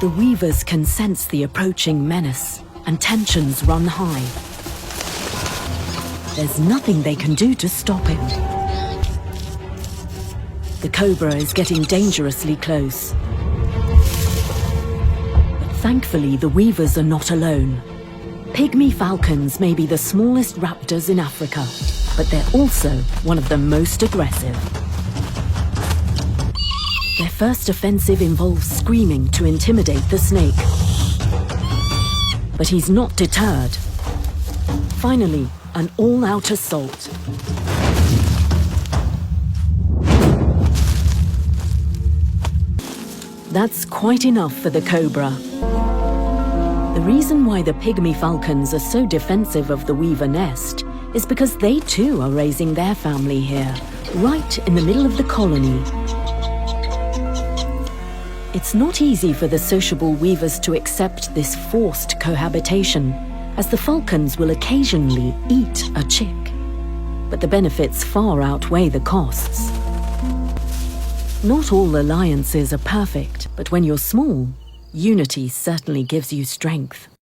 The weavers can sense the approaching menace, and tensions run high. There's nothing they can do to stop him. The cobra is getting dangerously close. But thankfully, the weavers are not alone. Pygmy falcons may be the smallest raptors in Africa, but they're also one of the most aggressive. Their first offensive involves screaming to intimidate the snake. But he's not deterred. Finally, an all-out assault. That's quite enough for the cobra. The reason why the pygmy falcons are so defensive of the weaver nest is because they too are raising their family here, right in the middle of the colony. It's not easy for the sociable weavers to accept this forced cohabitation, as the falcons will occasionally eat a chick. But the benefits far outweigh the costs. Not all alliances are perfect, but when you're small, unity certainly gives you strength.